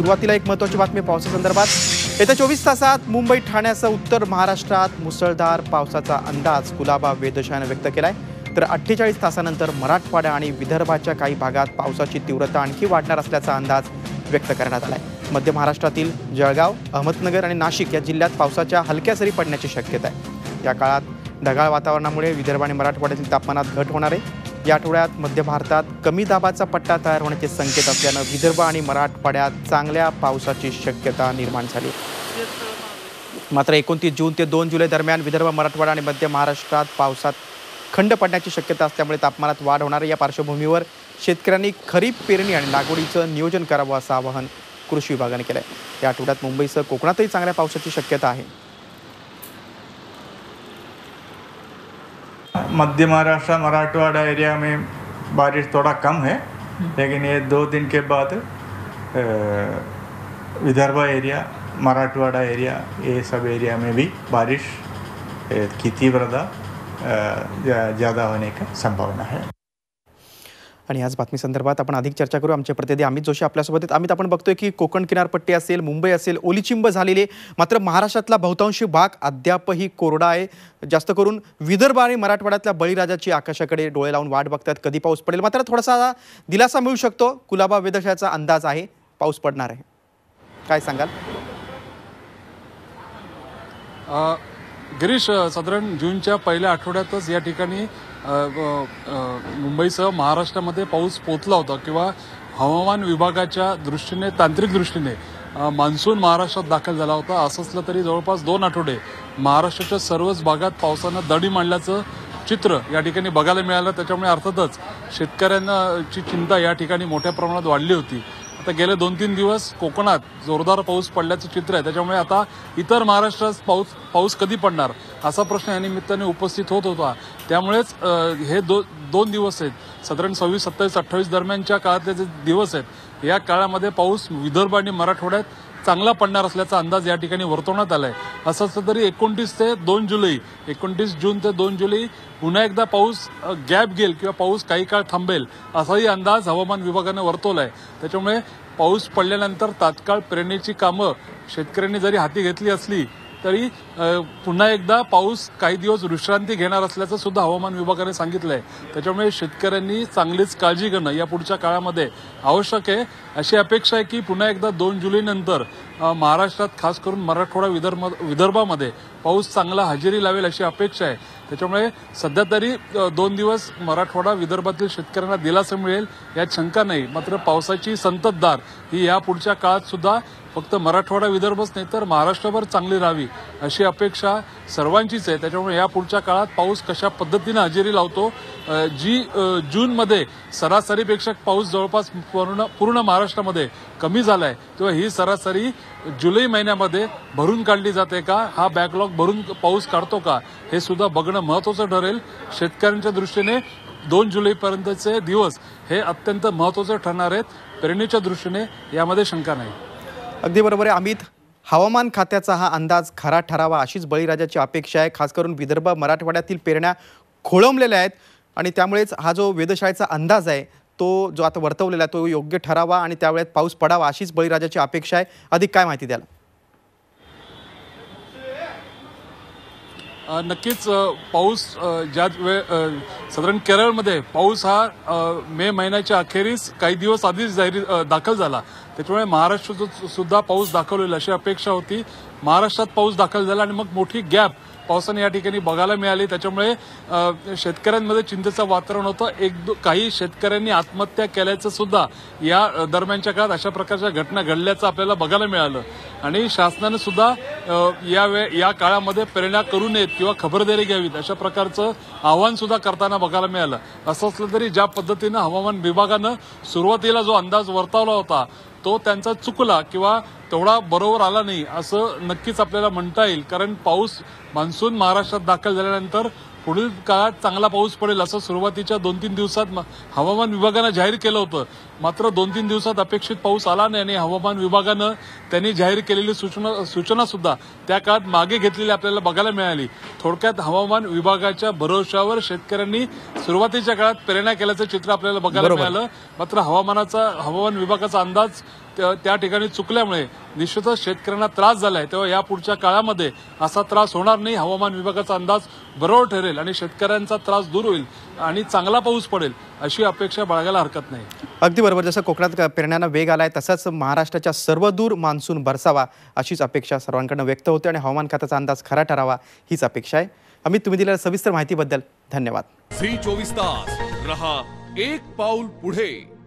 सुरुवातीला एक महत्त्वाची बातमी पावसासंदर्भात। येत्या 24 तासात मुंबई ठाण्यासह उत्तर महाराष्ट्रात मुसळधार पावसाचा अंदाज कुलाबा वेधशाळेने व्यक्त केलाय। तर 48 तासानंतर मराठवाडा आणि विदर्भाच्या काही भागात पावसाची तीव्रता आणखी वाढणार असल्याचा अंदाज व्यक्त करण्यात आलाय। मध्य महाराष्ट्रातील जळगाव, अहमदनगर आणि नाशिक या जिल्ह्यात पावसाच्या हलक्या सरी पडण्याची शक्यता आहे। या काळात ढगाळ वातावरणामुळे विदर्भ आणि मराठवाड्यातील तापमानात घट होणार आहे। या आठवड्यात मध्य भारतात कमी दाबाचा पट्टा तयार होण्याचे संकेत असल्याने विदर्भ आणि मराठवाड्यात चांगल्या पावसाची शक्यता निर्माण झाली। मात्र 29 जून ते 2 जुलै दरम्यान विदर्भ, मराठवाडा आणि मध्य महाराष्ट्रात पावसात खंड पडण्याची शक्यता असल्यामुळे तापमानात वाढ होणार आहे। या पार्श्वभूमीवर शेतकऱ्यांनी खरीप पेरणी आणि लागवडीचं नियोजन करावं असं आवाहन कृषी विभागाने केलं आहे। या आठवड्यात मुंबईसह कोकणातही चांगल्या पावसाची शक्यता आहे। मध्य महाराष्ट्र, मराठवाड़ा एरिया में बारिश थोड़ा कम है, लेकिन ये 2 दिन के बाद विदर्भ एरिया, मराठवाड़ा एरिया, ये सब एरिया में भी बारिश की तीव्रता ज़्यादा होने का संभावना है। आणि आज बातमी संदर्भात आपण अधिक चर्चा करू। आमचे प्रतिनिधी अमित जोशी आपल्यासोबत आहेत। अमित, आपण बघतोय की कोकण किनारपट्टी असेल, मुंबई असेल, ओलीचिंब झालेली, मात्र महाराष्ट्रातला बहुतांशी भाग अद्यापही कोरडा आहे। जास्त करून विदर्भ आणि मराठवाड्यातल्या बळीराजाची आकाशाकडे डोळे लावून वाट बघतात कधी पाऊस पडेल। मात्र थोडासा दिलासा मिळू शकतो, कुलाबा वेधशाळेचा अंदाज आहे पाऊस पडणार आहे। काय सांगाल? गिरीश, साधारण जूनच्या पहिल्या आठवड्यातच या ठिकाणी मुंबईसह महाराष्ट्रामध्ये पाऊस पोहोचला होता किंवा हवामान विभागाच्या दृष्टीने, तांत्रिक दृष्टीने मान्सून महाराष्ट्रात दाखल झाला होता। असं असलं तरी जवळपास 2 आठवडे महाराष्ट्राच्या सर्वच भागात पावसानं दडी मारल्याचं चित्र या ठिकाणी बघायला मिळालं। त्याच्यामुळे अर्थातच शेतकऱ्यांची चिंता या ठिकाणी मोठ्या प्रमाणात वाढली होती। आता गेले 2-3 दिवस कोकणात जोरदार पाऊस पडल्याचं चित्र आहे। त्याच्यामुळे आता इतर महाराष्ट्रात पाऊस कधी पडणार असा प्रश्न या निमित्ताने उपस्थित होत होता। त्यामुळेच हे 2 दिवस आहेत, साधारण 26, 27, 28 दरम्यानच्या काळातले जे दिवस आहेत, या काळामध्ये पाऊस विदर्भ आणि मराठवाड्यात चांगला पडणार असल्याचा अंदाज या ठिकाणी वर्तवण्यात आलाय। असं असलं तरी 29 ते 2 जुलै, 29 जून ते 2 जुलै पुन्हा एकदा पाऊस गॅप घेईल किंवा पाऊस काही काळ थांबेल असाही अंदाज हवामान विभागाने वर्तवलाय। त्याच्यामुळे पाऊस पडल्यानंतर तात्काळ पेरणीची कामं शेतकऱ्यांनी जरी हाती घेतली असली तरी पुन्हा एकदा पाऊस काही दिवस विश्रांती घेणार असल्याचं सुद्धा हवामान विभागाने सांगितलंय। त्याच्यामुळे शेतकऱ्यांनी चांगलीच काळजी घेणं या पुढच्या काळामध्ये आवश्यक आहे। अशी अपेक्षा आहे की पुन्हा एकदा 2 जुलैनंतर महाराष्ट्रात खास करून मराठवाडा, विदर्भामध्ये पाऊस चांगला हजेरी लावेल अशी अपेक्षा आहे। त्याच्यामुळे सध्या तरी 2 दिवस मराठवाडा, विदर्भातील शेतकऱ्यांना दिलासा मिळेल यात शंका नाही। मात्र पावसाची संततधार ही या पुढच्या काळात सुद्धा फक्त मराठवाडा, विदर्भच नाही तर महाराष्ट्रभर चांगली राहावी अशी अपेक्षा सर्वांचीच आहे। त्याच्यामुळे या पुढच्या काळात पाऊस कशा पद्धतीने हजेरी लावतो, जी जूनमध्ये सरासरीपेक्षा पाऊस जवळपास पूर्ण महाराष्ट्रामध्ये कमी झालाय, तेव्हा ही सरासरी जुलै महिन्यामध्ये भरून काढली जाते का, हा बॅकलॉग भरून पाऊस काढतो का, हे सुद्धा बघणं महत्त्वाचं ठरेल। शेतकऱ्यांच्या दृष्टीने 2 जुलैपर्यंतचे दिवस हे अत्यंत महत्त्वाचे ठरणार आहेत। पेरणीच्या दृष्टीने यामध्ये शंका नाही। अगदी बरोबर आहे अमित। हवामान खात्याचा हा अंदाज खरा ठरावा अशीच बळीराजाची अपेक्षा आहे। खास करून विदर्भ, मराठवाड्यातील पेरण्या खोळंबलेल्या आहेत आणि त्यामुळेच हा जो वेधशाळेचा अंदाज आहे तो जो आता वर्तवलेला आहे तो योग्य ठरावा आणि त्यावेळेत पाऊस पडावा अशीच बळीराजाची अपेक्षा आहे। अधिक काय माहिती द्याल? नक्कीच पाऊस ज्या साधारण केरळमध्ये पाऊस हा मे महिन्याच्या अखेरीस काही दिवस आधीच दाखल झाला। त्याच्यामुळे महाराष्ट्रात सुद्धा पाऊस दाखल अशी अपेक्षा होती। महाराष्ट्रात पाऊस दाखल झाला आणि मग मोठी गॅप पावसाने या ठिकाणी बघायला मिळाली। त्याच्यामुळे शेतकऱ्यांमध्ये चिंतेचं वातावरण होतं। काही शेतकऱ्यांनी आत्महत्या केल्याचं सुद्धा या दरम्यानच्या काळात अशा प्रकारच्या घटना घडल्याचं आपल्याला बघायला मिळालं आणि शासनाने सुद्धा या काळामध्ये पेरण्या करू नयेत किंवा खबरदारी घ्यावीत अशा प्रकारचं आवाहन सुद्धा करताना बघायला मिळालं। असं असलं तरी ज्या पद्धतीनं हवामान विभागानं सुरुवातीला जो अंदाज वर्तवला होता तो त्यांचा चुकला किंवा तेवढा बरोबर आला नाही असं नक्कीच आपल्याला म्हणता येईल। कारण पाऊस मान्सून महाराष्ट्रात दाखल झाल्यानंतर पुढील काळात चांगला पाऊस पडेल असं सुरुवातीच्या 2-3 दिवसात हवामान विभागानं जाहीर केलं होतं। मात्र 2-3 दिवसात अपेक्षित पाऊस आला नाही आणि हवामान विभागानं त्यांनी जाहीर केलेली सूचना सुद्धा त्या काळात मागे घेतलेली आपल्याला बघायला मिळाली। थोडक्यात हवामान विभागाच्या भरोश्यावर शेतकऱ्यांनी सुरुवातीच्या काळात पेरण्या केल्याचं चित्र आपल्याला बघायला मिळालं। मात्र हवामान विभागाचा अंदाज त्या ठिकाणी चुकल्यामुळे निश्चितच शेतकऱ्यांना त्रास झालाय, तेव्हा या पुढच्या काळामध्ये असा त्रास होणार नाही. हवामान विभागाचा अंदाज बरोबर ठरेल आणि शेतकऱ्यांचा त्रास दूर होईल आणि चांगला पाऊस पडेल अशी अपेक्षा बाळगायला हरकत नाही. अगदी बरोबर. जसं कोकणात पेरण्यांना वेग आलाय तसंच महाराष्ट्राच्या सर्वदूर मान्सून बरसावा अशीच अपेक्षा सर्वांकडून व्यक्त होते आणि हवामान खात्याचा अंदाज खरा ठरावा हीच अपेक्षा आहे. अमित, तुम्ही दिलेल्या सविस्तर माहितीबद्दल धन्यवाद. झी 24 तास रहा एक पाऊल पुढे.